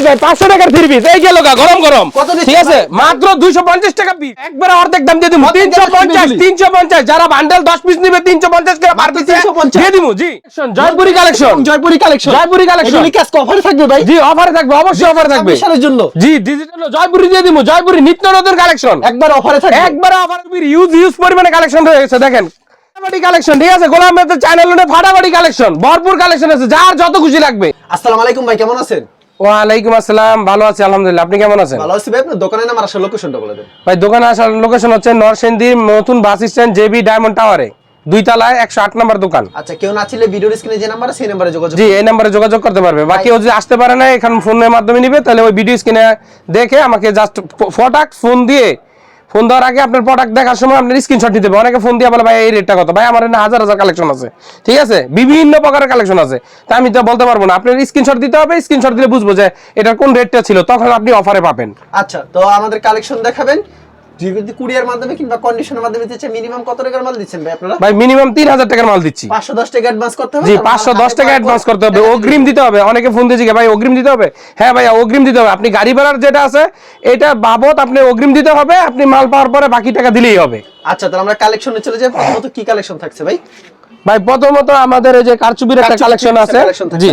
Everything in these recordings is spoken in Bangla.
ভাই 500 টাকার 3 পিস এই গেল গরম গরম ঠিক আছে মাত্র 250 টাকা পিস একবারে অর্ধেক দাম দিয়ে দিমু 350 যারা বান্ডেল 10 পিস নেবে 350 করে পার পিস দিয়ে দিমু জি জয়পুরি কালেকশন এগুলি কি আজকে অফারে থাকবে ভাই? জি অফারে থাকবে অবশ্যই অফারে থাকবে বিশালের জন্য জি ডিজিটাল জয়পুরি দিয়ে দিমু জয়পুরি নিত্য নতুন কালেকশন একবার অফারে থাকবে একবারে অফারে ইউজ পরিমাণে কালেকশন রয়েছে দেখেন ফাটাফাটি কালেকশন ঠিক আছে গোলাম মেহতার চ্যানেলে ফাটাফাটি কালেকশন ভরপুর কালেকশন আছে যার যত খুশি লাগবে আসসালামু আলাইকুম ভাই কেমন আছেন? ওয়ালাইকুম আসসালাম ভালো আছি আলহামদুলিল্লাহ আপনি কেমন আছেন? ভালো আছি ভাই আপনার দোকানের নাম আর আসল লোকেশনটা বলে দেন ভাই দোকানে আসার লোকেশন হচ্ছে নরসিংদী নতুন বাস স্ট্যান্ড জেবি ডায়মন্ড টাওয়ারে 2 তলায় 108 নম্বর দোকান আচ্ছা কেউ না ছিলে ভিডিওর স্ক্রিনে যে নাম্বার আছে সেই নম্বরে যোগাযোগ জি এই নম্বরে যোগাযোগ করতে পারবে বাকি ও যদি আসতে পারে না এখন ফোনের মাধ্যমে নিবে তাহলে ওই ভিডিও স্ক্রিনে দেখে আমাকে জাস্ট ফোন দিয়ে ফোন দেওয়ার আগে আপনার প্রোডাক্ট দেখার সময় আপনার স্ক্রিনশট দিতে হবে অনেকে ফোন দিয়ে বলে ভাই এই রেটটা কত ভাই আমার এখানে হাজার হাজার কালেকশন আছে ঠিক আছে বিভিন্ন প্রকারের কালেকশন আছে তা আমি তো বলতে পারবো না আপনার স্ক্রিনশট দিতে হবে স্ক্রিনশট দিলে বুঝবো যে এটার কোন রেটটা ছিল তখন আপনি অফারে পাবেন আচ্ছা তো আমাদের কালেকশন দেখাবেন যদি কুরিয়ার মাধ্যমে কিংবা কন্ডিশনের মাধ্যমে দিচ্ছে মিনিমাম কত টাকার মাল দিচ্ছেন ভাই আপনারা? ভাই মিনিমাম 3000 টাকার মাল দিচ্ছি 510 টাকা অ্যাডভান্স করতে হবে জি 510 টাকা অ্যাডভান্স করতে হবে অগ্রিম দিতে হবে অনেকে ফোন দিয়ে জিজ্ঞাসা ভাই অগ্রিম দিতে হবে হ্যাঁ ভাই অগ্রিম দিতে হবে আপনি গাড়ি ভাড়ার যেটা আছে এটা বাবদ আপনি অগ্রিম দিতে হবে আপনি মাল পাওয়ার পরে বাকি টাকা দিলেই হবে আচ্ছা তাহলে আমরা কালেকশনে চলে যাই প্রথমত কি কালেকশন থাকছে ভাই? ভাই প্রথমত আমাদের এই যে কারচুপির একটা কালেকশন আছে জি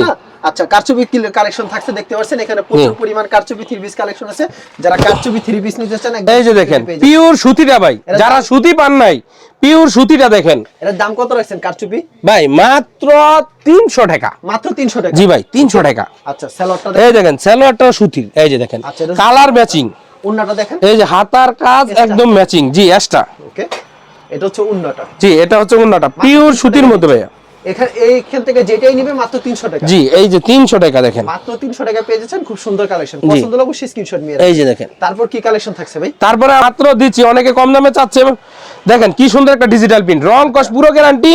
আচ্ছা কারচুপি কি কালেকশন থাকছে দেখতে পাচ্ছেন এখানে প্রচুর পরিমাণ কারচুপি 3 পিস কালেকশন আছে যারা কারচুপি 3 পিস নিতে চান এই যে দেখেন পিওর সুতিটা ভাই যারা সুতি পান নাই পিওর সুতিটা দেখেন এর দাম কত রাখছেন কারচুপি? ভাই মাত্র 300 টাকা মাত্র 300 টাকা জি ভাই 300 টাকা আচ্ছা সালোয়ারটা এই দেখেন সালোয়ারটা সুতির এই যে দেখেন কালার ম্যাচিং ওন্নাটা দেখেন এই যে হাতার কাজ একদম ম্যাচিং জি এক্সট্রা ওকে এটা হচ্ছে ওন্নাটা জি এটা হচ্ছে ওন্নাটা পিওর সুতির মধ্যে ভাইয়া এইখান থেকে যেটাই নিবে মাত্র 300 টাকা জি এই যে 300 টাকা দেখেন মাত্র 300 টাকা পেয়ে যাচ্ছেন খুব সুন্দর কালেকশন পছন্দ হলে অবশ্যই স্ক্রিনশট নিয়ে এই যে দেখেন তারপর কি কালেকশন থাকছে ভাই? তারপরে মাত্র দিচ্ছি অনেকে কম দামে চাচ্ছে দেখেন কি সুন্দর একটা ডিজিটাল প্রিন্ট রং কস পুরো গ্যারান্টি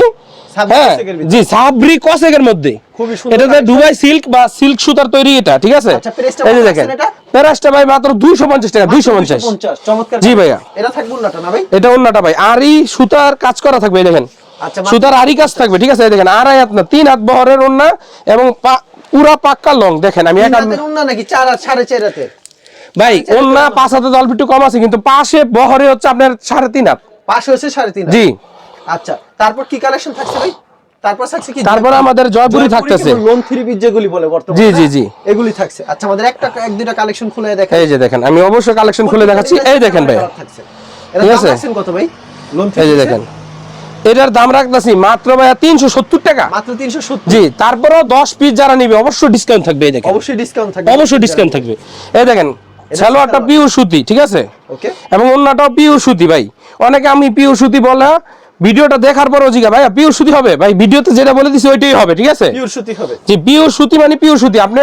হ্যাঁ জি সাবরি কসেকের মধ্যে খুবই সুন্দর এটা দুবাই সিল্ক বা সিল্ক সুতার তৈরি এটা ঠিক আছে আচ্ছা প্রাইসটা এই যে দেখেন প্রাইসটা ভাই মাত্র 250 টাকা 250 চমৎকার জি ভাইয়া এটা থাকবে ওন্নাটা না ভাই? এটা ওন্নাটা ভাই আরই সুতার কাজ করা থাকবে দেখেন আচ্ছা সুতার আরই কাজ থাকবে ঠিক আছে দেখেন আড়াই হাত না 3 হাত বহরের ওন্না এবং পুরা পাক্কা লং দেখেন আমি একটা ওন্না নাকি 4 হাত 4.5 হাতে ভাই ওন্না 5 হাতে অল্প একটু কম আছে কিন্তু পাশে বহরে হচ্ছে আপনার 3.5 হাত পাশে হচ্ছে 3.5 জি আচ্ছা তারপর কি কালেকশন থাকছে ভাই? তারপর থাকছে কি তারপর আমাদের জয়পুরি থাকতেছে লোন 3 পিস যেগুলি বলে বর্তমানে জি জি জি এগুলি থাকছে আচ্ছা আমাদের এক দুইটা কালেকশন খুলে দেখেন এই যে দেখেন আমি অবশ্যই কালেকশন খুলে দেখাচ্ছি এই দেখেন ভাই এটা দাম রাখছেন কত ভাই? লোন 3 এই যে দেখেন এটার দাম রাখতেছি মাত্র ভাই 370 টাকা মাত্র 370 জি তারপরও 10 পিস যারা নিবে অবশ্যই ডিসকাউন্ট থাকবে এই দেখেন অবশ্যই ডিসকাউন্ট থাকবে অবশ্যই ডিসকাউন্ট থাকবে এই দেখেন সালোয়ারটা পিওর সুতি ঠিক আছে ওকে এবং ওন্নাটাও পিওর সুতি ভাই অনেকে আমি পিওর সুতি বলা ভিডিওটা দেখার পরও জিগা ভাই পিওর সুতি হবে ভাই ভিডিওতে যেটা বলে দিছি ওইটাই হবে ঠিক আছে পিওর সুতি হবে জি পিওর সুতি মানে পিওর সুতি আপনি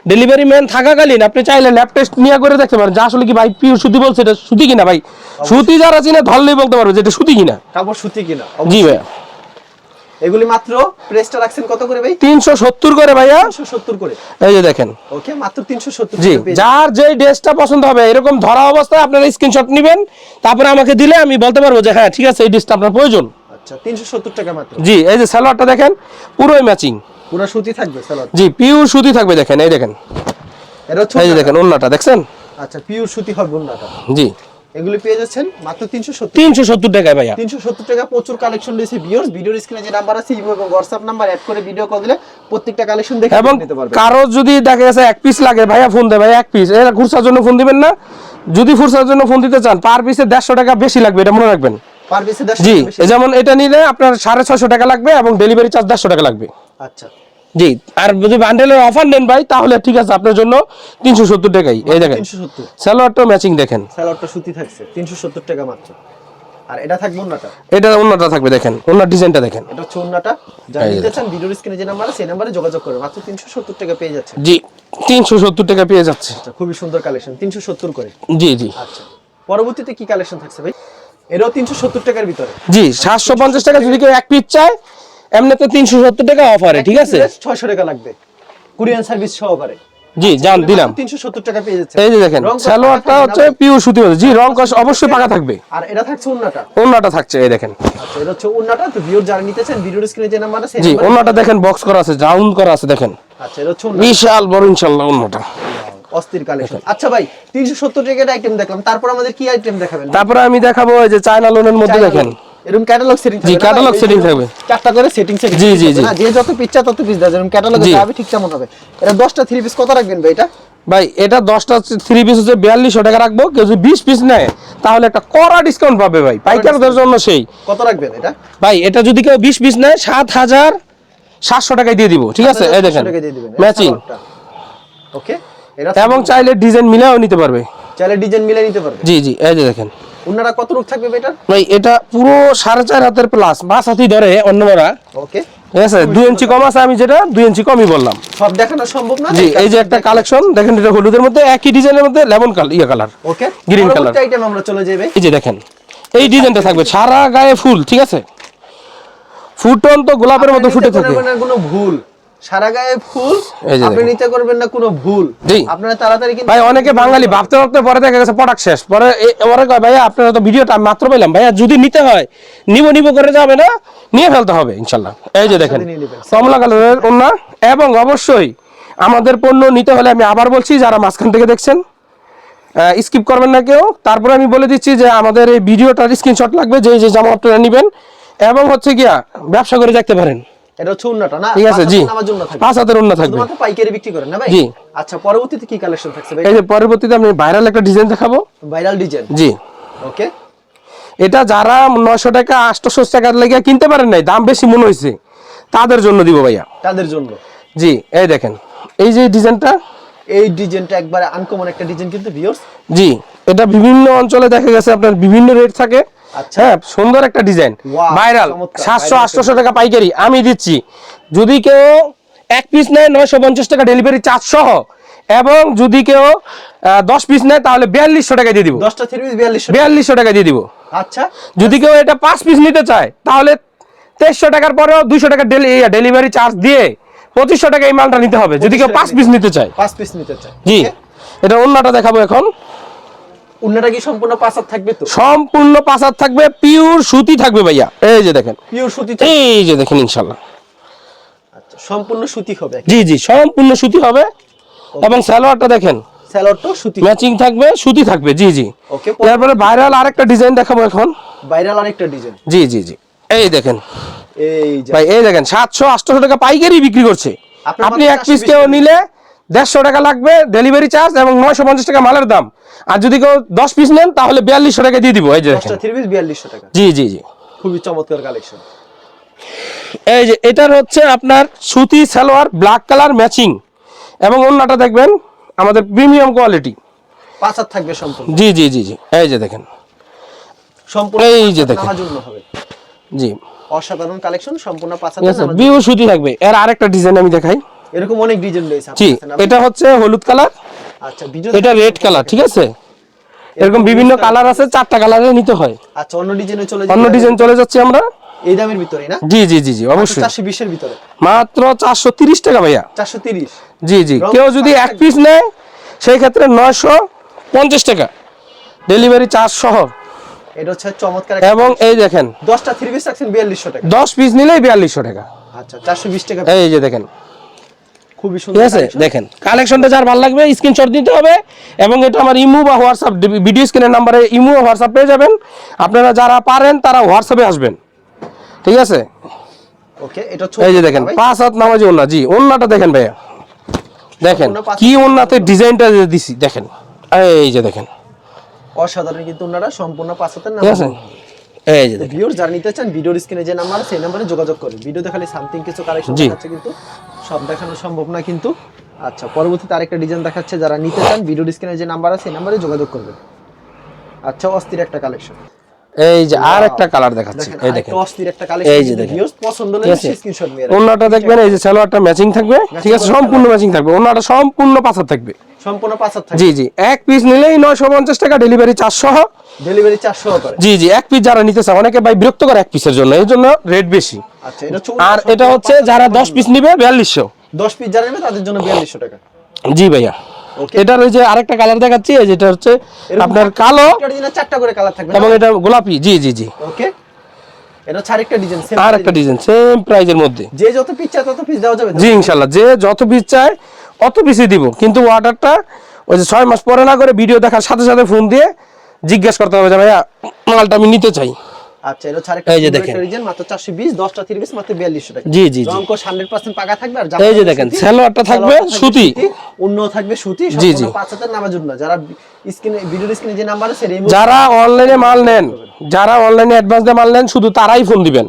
ডেলিভারি ম্যান থাকাকালীন আপনি চাইলে ল্যাব টেস্ট নিয়ে করে দেখতে পারেন যে আসলে কি ভাই পিওর সুতি বলছে এটা সুতি কিনা ভাই সুতি যারা চিনে ধরলেই বলতে পারবে যে এটা সুতি কিনা কাপড় সুতি কিনা জি ভাই এগুলি মাত্র প্রাইসটা রাখছেন কত করে ভাই? 370 করে ভাইয়া 370 করে এই যে দেখেন ওকে মাত্র 370 জি যার যেই ড্রেসটা পছন্দ হবে এরকম ধরা অবস্থায় আপনারা স্ক্রিনশট নেবেন তারপরে আমাকে দিলে আমি বলতে পারবো যে হ্যাঁ ঠিক আছে এই ড্রেসটা আপনার প্রয়োজন আচ্ছা 370 টাকা মাত্র জি এই যে সালোয়ারটা দেখেন পুরোই ম্যাচিং পুরো সুতি থাকবে সালোয়ার জি পিওর সুতি থাকবে দেখেন এই দেখেন এটা এই যে দেখেন ওন্নাটা দেখছেন আচ্ছা পিওর সুতি হবে ওন্নাটা জি এগুলি পেয়ে যাচ্ছেন মাত্র 370 টাকায় ভাইয়া 370 টাকা প্রচুর কালেকশন রয়েছে ভিউয়ার্স ভিডিওর স্ক্রিনে যে নাম্বার আছে ইমো এবং হোয়াটসঅ্যাপ নাম্বার অ্যাড করে ভিডিও কল দিলে প্রত্যেকটা কালেকশন দেখে নিতে পারবেন কারো যদি দেখা গেছে এক পিস লাগে ভাইয়া ফোন দে ভাই এক পিস এর খুরসার জন্য ফোন দিবেন না যদি খুরসার জন্য ফোন দিতে চান পার পিসে 150 টাকা বেশি লাগবে এটা মনে রাখবেন পার পিসে 150 জি বেশি যেমন এটা নিলে আপনার 650 টাকা লাগবে এবং ডেলিভারি চার্জ 150 টাকা লাগবে আচ্ছা জি আর যদি বান্ডেলের অফার নেন ভাই তাহলে ঠিক আছে আপনার জন্য 370 টাকাই এই দেখেন 370 সালোয়ারটা ম্যাচিং দেখেন সালোয়ারটা সুতি থাকছে 370 টাকা মাত্র আর এটা থাকবে ওন্নাটা এটা ওন্নাটা থাকবে দেখেন ওন্নার ডিজাইনটা দেখেন এটা হচ্ছে ওন্নাটা যারা নিতে চান ভিডিওর স্ক্রিনে যে নাম্বার আছে সেই নম্বরে যোগাযোগ করুন মাত্র 370 টাকা পেয়ে যাচ্ছে জি 370 টাকা পেয়ে যাচ্ছে আচ্ছা খুবই সুন্দর কালেকশন 370 করে জি জি আচ্ছা পরবর্তীতে কি কালেকশন থাকছে ভাই? এরও 370 টাকার ভিতরে জি 750 টাকা যদি কেউ এক পিস চায় এমনিতে 370 টাকা অফারে ঠিক আছে 600 টাকা লাগবে কুরিয়ার সার্ভিস সহকারে জি জান দিলাম 370 টাকা পেয়ে যাচ্ছে এই যে দেখেন সালোয়ারটা হচ্ছে পিওর সুতি হবে জি রং কস অবশ্যই পাকা থাকবে আর এটা থাকছে ওন্নাটা ওন্নাটা থাকছে এই দেখেন আচ্ছা এটা হচ্ছে ওন্নাটা তো ভিউয়ার যারা নিতে চান ভিডিওর স্ক্রিনে যে নাম্বার আছে জি ওন্নাটা দেখেন বক্স করা আছে রাউন্ড করা আছে দেখেন আচ্ছা এটা হচ্ছে বিশাল বড় ইনশাআল্লাহ ওন্নাটা অস্থির কালেকশন। আচ্ছা ভাই 370 টাকার আইটেম দেখলাম, তারপর আমাদের কি আইটেম দেখাবেন? তারপরে আমি দেখাবো এই যে চায়না লোনের মধ্যে দেখেন এরকম ক্যাটালগ সেটিং থাকবে। জি, ক্যাটালগ সেটিং থাকবে, চারটা করে সেটিং জি জি জি, না যে যত পিচ্চা তত পিস দাও, যেরকম ক্যাটালগে যাবে ঠিক তেমন হবে। এটা 10টা 3 পিস কত রাখবেন ভাই এটা? ভাই এটা 10টা 3 পিস হচ্ছে 4200 টাকা রাখবো। কেউ যদি 20 পিস নেয় তাহলে একটা কড়া ডিসকাউন্ট পাবে ভাই, পাইকারদের জন্য সেই। কত রাখবেন এটা? ভাই এটা যদি কেউ 20 পিস নেয় 7700 টাকায় দিয়ে দিব, ঠিক আছে? এই দেখেন ম্যাচিং, ওকে। এটা এবং চাইলে ডিজাইন মিলাও নিতে পারবে, চাইলে ডিজাইন মিলাই নিতে পারবে। জি জি, এই যে দেখেন। ওনারা কত রূপ থাকবে এটা? ভাই এটা পুরো 4.5 হাতের প্লাস, 5 হাতই ধরে অন্যরা, ওকে ঠিক আছে? 2 ইঞ্চি কম আছে, আমি যেটা 2 ইঞ্চি কমই বললাম। সব দেখানো সম্ভব না। জি, এই যে একটা কালেকশন দেখেন, এটা হলুদের মধ্যে একই ডিজাইনের মধ্যে লেমন কালার, ওকে, গ্রিন কালার। পরবর্তী আইটেম আমরা চলে যাবে। এই যে দেখেন এই ডিজাইনটা থাকবে সারা গায়ে ফুল, ঠিক আছে? ফুটন তো গোলাপের মতো ফুটে থাকে, কোনো ভুল, সারা গায়ে ফুল আপনি নিতে করবেন না কোনো ভুল। আপনারা তাড়াতাড়ি কিন্তু ভাই অনেকে বাঙালি ভাবতে ভাবতে পরে দেখা গেছে প্রোডাক্ট শেষ, পরে ওরা কয় ভাইয়া আপনারা তো ভিডিওটা মাত্র পেলাম, ভাইয়া যদি নিতে হয় নিব করে যাবে না, নিয়ে ফেলতে হবে ইনশাআল্লাহ। এই যে দেখেন কমলা কালারের ওন্না, এবং অবশ্যই আমাদের পণ্য নিতে হলে আমি আবার বলছি, যারা মাঝখান থেকে দেখছেন স্কিপ করবেন না কেউ। তারপরে আমি বলে দিচ্ছি যে আমাদের এই ভিডিওটার স্ক্রিনশট লাগবে, যে যে জামা আপনারা নেবেন, এবং হচ্ছে গিয়া ব্যবসা করে দেখতে পারেন। এটা হচ্ছে উন্নাটা না? ঠিক আছে, জি, আমার জন্য থাকবে 5 হাতের উন্না থাকবে, শুধুমাত্র পাইকারি বিক্রি করেন না ভাই? জি। আচ্ছা পরবর্তীতে কি কালেকশন থাকছে ভাই? এই যে পরবর্তীতে আমি ভাইরাল একটা ডিজাইন দেখাবো, ভাইরাল ডিজাইন, জি। ওকে, এটা যারা 900 টাকা 800 টাকার লেগে কিনতে পারেন নাই, দাম বেশি মনে হয়েছে, তাদের জন্য দিব ভাইয়া, তাদের জন্য। জি, এই দেখেন এই যে ডিজাইনটা, এই ডিজাইনটা একবারে আনকমন একটা ডিজাইন কিন্তু ভিউয়ার্স। জি, এটা বিভিন্ন অঞ্চলে দেখা গেছে আপনার বিভিন্ন রেট থাকে। আচ্ছা, হ্যাঁ, সুন্দর একটা ডিজাইন, ভাইরাল, 700-800 টাকা পাইকারি আমি দিচ্ছি। যদি কেউ এক পিস নেয় 950 টাকা ডেলিভারি চার্জ সহ, এবং যদি কেউ 10 পিস নেয় তাহলে 4200 টাকা দিয়ে দিব। 10টা 3 পিস 4200 টাকা দিয়ে দিব। আচ্ছা, যদি কেউ এটা 5 পিস নিতে চায় তাহলে 2300 টাকার পরেও 200 টাকা ডেলিভারি চার্জ দিয়ে 2500 টাকা এই মালটা নিতে হবে, যদি কেউ 5 পিস নিতে চায়। 5 পিস নিতে চায়, জি। এটা ওন্নাটা দেখাবো এখন। ওন্নাটা কি সম্পূর্ণ 5 হাত থাকবে তো? সম্পূর্ণ 5 হাত থাকবে, পিওর সুতি থাকবে ভাইয়া, এই যে দেখেন পিওর সুতি, এই যে দেখেন ইনশাআল্লাহ। আচ্ছা, সম্পূর্ণ সুতি হবে? জি জি, সম্পূর্ণ সুতি হবে, এবং সালোয়ারটা দেখেন সালোয়ারটাও সুতি ম্যাচিং থাকবে, সুতি থাকবে, জি জি। ওকে, তারপরে ভাইরাল আরেকটা ডিজাইন দেখাবো এখন। ভাইরাল আরেকটা ডিজাইন, জি জি জি, এই দেখেন এই যে ভাই, এই দেখেন 700-800 টাকা পাইকারি বিক্রি করছে। আপনি এক পিস কেউ নিলে 150 টাকা লাগবে ডেলিভারি চার্জ, এবং 950 টাকা মালের দাম। আর যদি কেউ 10 পিস নেন তাহলে 4200 টাকা দিয়ে দিব। এই যে 10টা 3 পিস 4200 টাকা, জি জি জি, খুবই চমৎকার কালেকশন। এই যে এটার হচ্ছে আপনার সুতি সালোয়ার, ব্ল্যাক কালার ম্যাচিং, এবং ওন্নাটা দেখবেন আমাদের প্রিমিয়াম কোয়ালিটি, 5 হাত থাকবে সম্পূর্ণ। জি জি জি জি, এই যে দেখেন সম্পূর্ণ এই যে দেখেন, আমার জন্য হবে, জি, অসাধারণ কালেকশন, সম্পূর্ণ 5 হাত ঠিক আছে, বিউ সুতি থাকবে। এর আরেকটা ডিজাইন আমি দেখাই, এরকম অনেক ডিজাইন রয়েছে জি। এটা হচ্ছে হলুদ কালার, আচ্ছা, ভিডিও এটা রেড কালার, ঠিক আছে? এরকম বিভিন্ন কালার আছে, 4টা কালারে নিতে হয়। আচ্ছা, অন্য ডিজাইনে চলে অন্য ডিজাইন চলে যাচ্ছে আমরা এই দামের ভিতরে না? জি জি জি জি, অবশ্যই 420 এর ভিতরে, মাত্র 430 টাকা ভাইয়া, 430। জি জি। কেউ যদি এক পিস নেয় সেই ক্ষেত্রে 950 টাকা ডেলিভারি চার্জ সহ। এটা হচ্ছে চমৎকার। এবং এই দেখেন 10টা 3 পিস রাখছেন 4200 টাকা, 10 পিস নিলেই 4200 টাকা। আচ্ছা, 420 টাকা। এই যে দেখেন, খুবই সুন্দর, ঠিক আছে? দেখেন কালেকশনটা যার ভালো লাগবে স্ক্রিনশট দিতে হবে, এবং এটা আমার ইমো বা হোয়াটসঅ্যাপ, ভিডিও স্ক্রিনের নাম্বারে ইমো বা হোয়াটসঅ্যাপ পেয়ে যাবেন। আপনারা যারা পারেন তারা হোয়াটসঅ্যাপে আসবেন, ঠিক আছে? ওকে, এটা এই যে দেখেন 5 হাত নামাজি ওন্না, জি। ওন্নাটা দেখেন ভাইয়া, দেখেন কি ওন্নাতে ডিজাইনটা দিছি, দেখেন এই যে দেখেন, অসাধারণ কিন্তু ওনারা সম্পূর্ণ 5 হাতের নাম, ঠিক আছে? এই যে দেখেন, ভিউয়ার্স যারা নিতে চান ভিডিওর স্ক্রিনে যে নাম্বার আছে সেই নম্বরে যোগাযোগ করুন। ভিডিও দেখালে সামথিং কিছু কালেকশন দেখাচ্ছে, কিন্তু সব দেখানো সম্ভব না কিন্তু। আচ্ছা, পরবর্তীতে আরেকটা ডিজাইন দেখাচ্ছে, যারা নিতে চান ভিডিওর স্ক্রিনে যে নাম্বার আছে সেই নম্বরে যোগাযোগ করবেন। আচ্ছা, অস্থির একটা কালেকশন। এই যে আর একটা কালার দেখাচ্ছি, এই দেখেন অস্থির একটা কালেকশন। এই যে দেখেন, ভিউয়ার্স পছন্দ হলে স্ক্রিনশট নিয়ে রাখুন। ওন্নাটা দেখবেন, এই যে সালোয়ারটা ম্যাচিং থাকবে, ঠিক আছে? সম্পূর্ণ ম্যাচিং থাকবে, ওন্নাটা সম্পূর্ণ 5 হাত থাকবে, সম্পূর্ণ 5 হাত থাকবে, জি জি। এক পিস নিলেই 950 টাকা ডেলিভারি চার্জ সহ, ডেলিভারি চার্জ সহ করে, জি জি। এক পিস যারা নিতে চায়, অনেকে ভাই বিরক্ত করে এক পিসের জন্য, এই জন্য রেট বেশি। আচ্ছা, এটা আর এটা হচ্ছে যারা 10 পিস নিবে 4200, 10 পিস যারা নেবে তাদের জন্য 4200 টাকা, জি ভাইয়া। এটার ওই যে আরেকটা কালার দেখাচ্ছি, এই যেটা হচ্ছে আপনার কালো, এটা ডিজাইন 4টা করে কালার থাকবে, এবং এটা গোলাপি, জি জি জি। ওকে, এটা আরেকটা ডিজাইন, সেম আরেকটা ডিজাইন সেম প্রাইজের মধ্যে, যে যত পিস চায় তত পিস দেওয়া যাবে, জি ইনশাআল্লাহ। যে যত পিস চায় অত পিসই দিব, কিন্তু অর্ডারটা ওই যে 6 মাস পরে না করে ভিডিও দেখার সাথে সাথে ফোন দিয়ে জিজ্ঞেস করতে হবে যে ভাইয়া মালটা আমি নিতে চাই। আচ্ছা এটা ছাড়া এই যে দেখেন রিজন মাত্র 420 10টা 3 পিস মাত্র 4200 টাকা। জি জি জি রংকো 100% পাকা থাকবে আর এই যে দেখেন সালোয়ারটা থাকবে সুতি, অন্য থাকবে সুতি, জি, জি। সম্পূর্ণ 5 হাতের নামাজ জন্য। যারা স্ক্রিনে ভিডিওর স্ক্রিনে যে নাম্বার আছে যারা অনলাইনে মাল নেন, যারা অনলাইনে অ্যাডভান্স দিয়ে মাল নেন শুধু তারাই ফোন দিবেন,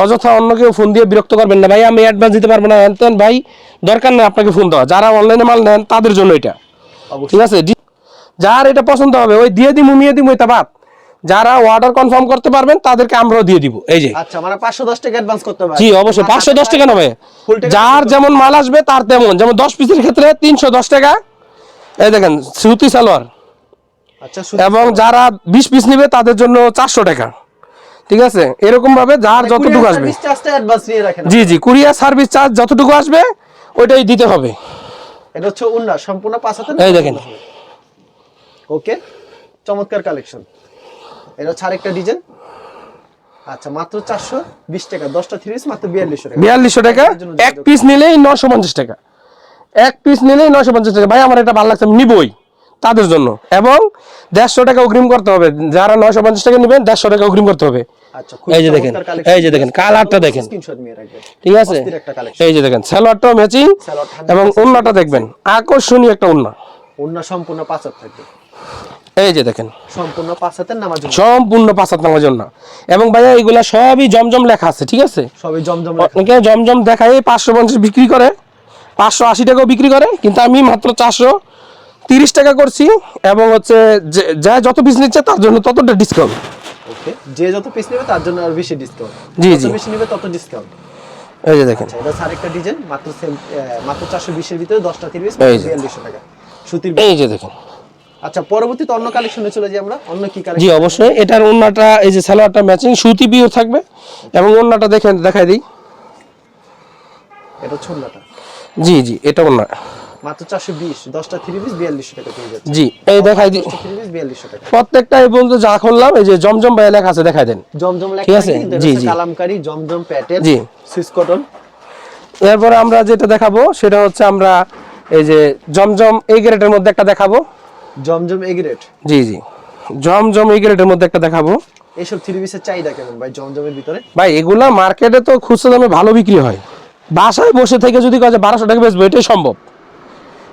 অযথা অন্য কেউ ফোন দিয়ে বিরক্ত করবেন না। ভাই আমি অ্যাডভান্স দিতে পারবো না এনতেন, ভাই দরকার নেই আপনাকে ফোন দেওয়া। যারা অনলাইনে মাল নেন তাদের জন্য এটা, ঠিক আছে। যার এটা পছন্দ হবে ওই দিয়ে দিমু নিয়ে দিমু এটা বাদ। যারা অর্ডার কনফার্ম করতে পারবেন তাদেরকে আমরাও দিয়ে দিব। এই যে আচ্ছা মানে 510 টাকা অ্যাডভান্স করতে হবে। জি অবশ্যই 510 টাকা নেবে, যার যেমন মাল আসবে তার তেমন। যেমন 10 পিসের ক্ষেত্রে 310 টাকা, এই দেখেন সুতি সালোয়ার। আচ্ছা এবং যারা 20 পিস নেবে তাদের জন্য 400 টাকা, ঠিক আছে। এরকম ভাবে যার যতটুকু আসবে, চার্জটা অ্যাডভান্স নিয়ে রাখেন। জি জি কুরিয়ার সার্ভিস চার্জ যতটুকু আসবে ওইটাই দিতে হবে। এটা হচ্ছে উন্না সম্পূর্ণ 5 হাতের, এই দেখেন ওকে চমৎকার কালেকশন। এটা হচ্ছে আরেকটা ডিজাইন। আচ্ছা মাত্র 420 টাকা 10টা 3 পিস মাত্র 4200 টাকা। 4200 টাকা, এক পিস নিলেই 950 টাকা, এক পিস নিলেই 950 টাকা। ভাই আমার এটা ভালো লাগছে আমি নিবই তাদের জন্য। এবং 150 টাকা অগ্রিম করতে হবে, যারা 950 টাকা নেবেন 150 টাকা অগ্রিম করতে হবে। আচ্ছা এই যে দেখেন, এই যে দেখেন কালারটা দেখেন, স্ক্রিনশট নিয়ে রাখবেন, ঠিক আছে। অস্থির একটা কালেকশন। এই যে দেখেন সালোয়ারটাও ম্যাচিং এবং ওন্নাটা দেখবেন আকর্ষণীয় একটা ওন্না। ওন্না সম্পূর্ণ 5 হাত থাকবে। এই যে দেখেন সম্পূর্ণ 5 হাতের নামাজ জন্য, সম্পূর্ণ 5 হাত নামার জন্য। এবং ভাইয়া এগুলা সবই জমজম লেখা আছে, ঠিক আছে। সবই জমজম অনেকে জমজম দেখায় 550 বিক্রি করে, 580 টাকাও বিক্রি করে, কিন্তু আমি মাত্র 430 টাকা করছি। এবং হচ্ছে যা যত পিস নিচ্ছে তার জন্য ততটা ডিসকাউন্ট। ওকে যে যত পিস নেবে তার জন্য আর বেশি ডিসকাউন্ট। জি, যত জি। বেশি নেবে তত ডিসকাউন্ট। এই যে দেখেন আচ্ছা এটা আরেকটা ডিজাইন মাত্র সেম মাত্র 420 এর ভিতরে 10টা 3 পিস এই যে। 4200 টাকা সুতির। এই যে দেখেন। আচ্ছা পরবর্তীতে অন্য কালেকশনে চলে যাই আমরা। অন্য কি জি কালেকশন? অবশ্যই এটার ওন্নাটা এই যে সালোয়ারটা ম্যাচিং সুতি পিওর থাকবে। এবং ওন্নাটা দেখেন দেখাই দিই। এটা ছোটটা জি জি এটা ওন্না মাত্র 420 10টা 3 পিস 4200 টাকা পেয়ে যাচ্ছে। জি এই দেখাই দিই 10টা 3 পিস 4200 টাকা। প্রত্যেকটা এই বলতে যা খুললাম এই যে জমজম ভাই লেখা আছে দেখাই দেন। জমজম লেখা ঠিক আছে আছে? কিন্তু জি, এটা জি। কালামকারী জমজম প্যাটেল জি। Swiss cotton. এরপরে আমরা যেটা দেখাবো সেটা হচ্ছে আমরা এই যে জমজম এই গ্রেডের মধ্যে একটা দেখাবো। জমজম এগ্রেট। জি জি জমজম এই গ্রেডের মধ্যে একটা দেখাবো। এইসব 3 পিসের চাহিদা কেমন ভাই জমজমের ভিতরে? ভাই এগুলা মার্কেটে তো খুচরা দামে ভালো বিক্রি হয়, বাসায় বসে থেকে যদি কাজে 1200 টাকা বেচবো এটাই সম্ভব,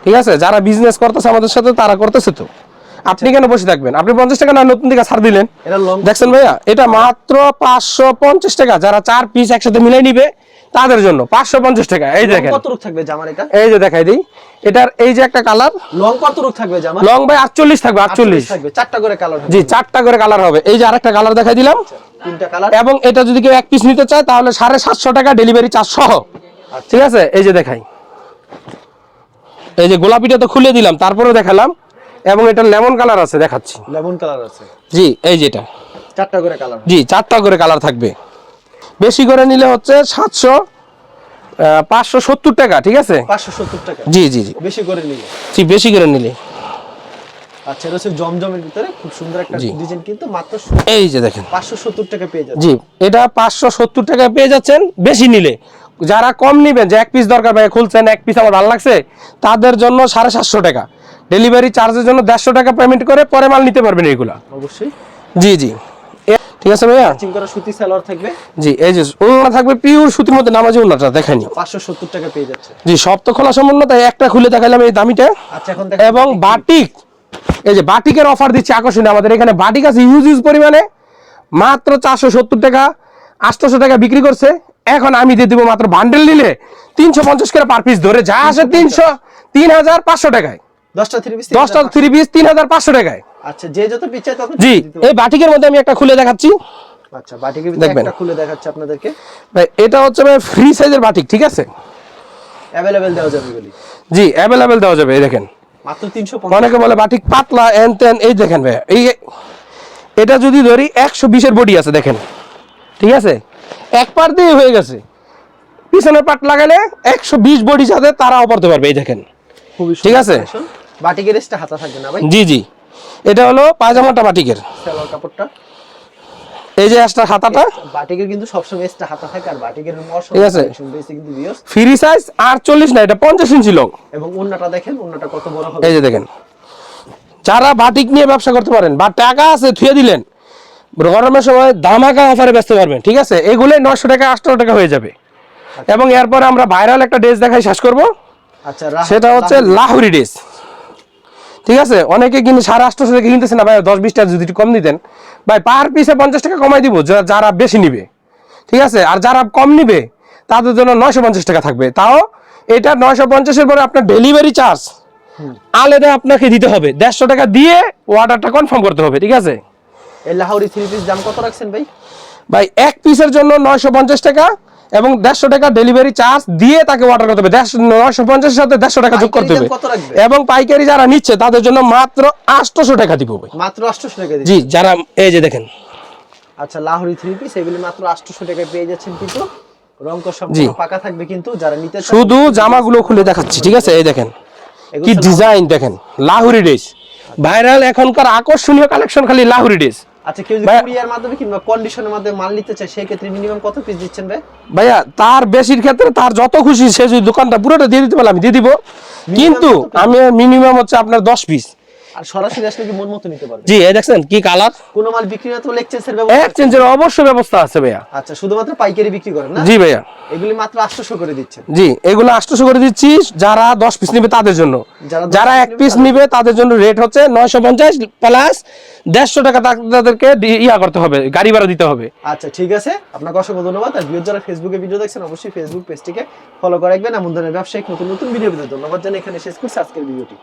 ঠিক আছে। যারা বিজনেস করতেছে আমাদের সাথে তারা করতেছে তো, আপনি কেন বসে থাকবেন? আপনি 50 টাকা না নতুন দিকে ছাড় দিলেন, এটা লং দেখছেন ভাইয়া এটা মাত্র 550 টাকা। যারা 4 পিস একসাথে মিলাই নিবে তাদের জন্য 550 টাকা। এই দেখেন কত রূপ থাকবে জামার এটা? এই যে দেখাই দিই, এটার এই যে একটা কালার লং কত রূপ থাকবে জামা? লং ভাই 48 থাকবে, 48 থাকবে, 4টা করে কালার হবে। জি 4টা করে কালার হবে। এই যে আরেকটা কালার দেখাই দিলাম, 3টা কালার। এবং এটা যদি কেউ এক পিস নিতে চায় তাহলে 750 টাকা ডেলিভারি চার্জ সহ, ঠিক আছে। এই যে দেখাই, এই যে গোলাপিটা তো খুলে দিলাম তারপরে দেখালাম। এবং এটা লেমন কালার আছে দেখাচ্ছি, লেমন কালার আছে। জি এই যেটা 4টা করে কালার। জি 4টা করে কালার থাকবে। বেশি করে নিলে হচ্ছে 570 টাকা, ঠিক আছে। 570 টাকা জি জি জি বেশি করে নিলে। জি বেশি করে নিলে। আচ্ছা এটা হচ্ছে জমজমের ভিতরে খুব সুন্দর একটা জি। ডিজাইন কিন্তু মাত্র এই যে দেখেন 570 টাকা পেয়ে যাচ্ছে। জি এটা 570 টাকা পেয়ে যাচ্ছেন বেশি নিলে। যারা কম নিবেন যে এক পিস দরকার ভাই খুলছেন এক পিস আমার ভালো লাগছে তাদের জন্য 750 টাকা ডেলিভারি চার্জের জন্য 150 টাকা পেমেন্ট করে পরে মাল নিতে পারবেন এইগুলা। অবশ্যই জি জি ঠিক আছে ভাইয়া। ম্যাচিং করা সুতি সালোয়ার থাকবে। জি এই যে ওন্না থাকবে পিওর সুতির মধ্যে নামাজি ওন্নাটা দেখাইনি। 570 টাকা পেয়ে যাচ্ছে। জি সব তো খোলা সম্ভব না তাই একটা খুলে দেখাইলাম এই দামিটা। আচ্ছা এখন এবং বাটিক, এই যে বাটিকের অফার দিচ্ছে আকর্ষণীয়। আমাদের এখানে বাটিক আছে ইউজ পরিমাণে, মাত্র 470 টাকা 800 টাকা বিক্রি করছে। এখন আমি দিয়ে দিব মাত্র বান্ডেল নিলে 350 করে পার পিস ধরে যা আসে 3500 টাকায়। 10টা 3 পিস 10টা 3 পিস 3500 টাকায়। আচ্ছা যে যত পিস চাই তত জি দিতে হবে। এই বাটিকের মধ্যে আমি একটা খুলে দেখাচ্ছি। আচ্ছা বাটিকের ভিতরে দেখবেন। একটা খুলে দেখাচ্ছি আপনাদেরকে। ভাই এটা হচ্ছে ভাই ফ্রি সাইজের বাটিক, ঠিক আছে। अवेलेबल দেওয়া যাবে বলি। জি अवेलेबल দেওয়া যাবে। এই দেখেন মাত্র 350। অনেকে বলে বাটিক পাতলা এন তেন, এই দেখেন ভাই এই এটা যদি ধরি 120 এর বডি আছে দেখেন, ঠিক আছে। এক পার দিয়ে হয়ে গেছে, পিছনের পাট লাগালে 120 বডি সাথে তারাও পড়তে পারবে। এই দেখেন খুবই ঠিক আছে। বাটিকের রেস্টটা হাতা থাকবে না ভাই? জি জি এটা হলো পায়জামাটা বাটিকের। সালোয়ার কাপড়টা এই যে এক্সট্রা হাতাটা, বাটিকের কিন্তু সবসময় এক্সট্রা হাতা থাকে, আর বাটিকের ঠিক আছে কিন্তু ভিউয়ার্স ফ্রি সাইজ 48 না, এটা 50 ইঞ্চি লং। এবং ওন্নাটা দেখেন, ওন্নাটা কত বড় হবে। এই যে দেখেন, যারা বাটিক নিয়ে ব্যবসা করতে পারেন বা টাকা আছে থুয়ে দিলেন, গরমের সময় ধামাকা অফারে বেচতে পারবেন, ঠিক আছে। এগুলো 900 টাকা 800 টাকা হয়ে যাবে। এবং এরপরে আমরা ভাইরাল একটা ড্রেস দেখাই শেষ করব, আচ্ছা সেটা হচ্ছে লাহোরি ড্রেস, ঠিক আছে। অনেকে কিন্তু 850 টাকা কিনতেছে না ভাই, 10-20 টাকা যদি একটু কম দিতেন ভাই, পার পিসে 50 টাকা কমাই দিব যারা বেশি নিবে, ঠিক আছে। আর যারা কম নিবে তাদের জন্য 950 টাকা থাকবে। তাও এটা 950 এর পরে আপনার ডেলিভারি চার্জ আলাদা আপনাকে দিতে হবে, 150 টাকা দিয়ে অর্ডারটা কনফার্ম করতে হবে, ঠিক আছে। এই লাহোরি 3 পিস দাম কত রাখছেন ভাই? ভাই এক পিসের জন্য 950 টাকা এবং 150 টাকা ডেলিভারি চার্জ দিয়ে তাকে অর্ডার করতে হবে। 950 এর সাথে 150 টাকা যোগ করতে হবে। এবং পাইকারি যারা নিচ্ছে তাদের জন্য মাত্র 800 টাকা দিব ভাই, মাত্র 800 টাকা দিবেন। জি, যারা এই যে দেখেন, আচ্ছা লাহোরি 3 পিস এগুলি মাত্র 800 টাকায় পেয়ে যাচ্ছেন, কিন্তু রংকশ সম্পূর্ণ পাকা থাকবে। কিন্তু যারা নিতে চান শুধু জামাগুলো খুলে দেখাচ্ছি, ঠিক আছে। এই দেখেন কি ডিজাইন, দেখেন লাহোরি ড্রেস ভাইরাল, এখনকার আকর্ষণীয় কালেকশন খালি লাহোরি ড্রেস। আচ্ছা কেউ যদি কুরিয়ার মাধ্যমে কিংবা কন্ডিশনের মাধ্যমে মাল নিতে চায়, সেই ক্ষেত্রে মিনিমাম কত পিস দিচ্ছেন ভাই? ভাইয়া তার বেশির ক্ষেত্রে তার যত খুশি, সে যদি দোকানটা পুরোটা দিয়ে দিতে পারলে আমি দিয়ে দিব, কিন্তু আমি মিনিমাম হচ্ছে আপনার 10 পিস। আর সরাসরি আসলে কি মন মতো নিতে পারবে? জি, এই দেখছেন কি কালার। কোনো মাল বিক্রি না তো এক্সচেঞ্জের ব্যবস্থা? এক্সচেঞ্জের অবশ্যই ব্যবস্থা আছে ভাইয়া। আচ্ছা শুধুমাত্র পাইকারি বিক্রি করেন না? জি ভাইয়া, এগুলি মাত্র 800 করে দিচ্ছেন? জি, এগুলো 800 করে দিচ্ছি। যারা 10 পিস নিবে তাদের জন্য, যারা 1 পিস নিবে তাদের জন্য রেট হচ্ছে 950 প্লাস 150 টাকা তাদেরকে ইয়া করতে হবে, গাড়ি ভাড়া দিতে হবে। আচ্ছা ঠিক আছে, আপনাকে অসংখ্য ধন্যবাদ। আর ভিউয়ার যারা ফেসবুকে ভিডিও দেখছেন অবশ্যই ফেসবুক পেজটিকে ফলো করে রাখবেন। এমন ধরনের ব্যবসায়িক নতুন নতুন ভিডিও পেতে ধন্যবাদ জানিয়ে এখানে শেষ করছি আজকের ভিডিওটি।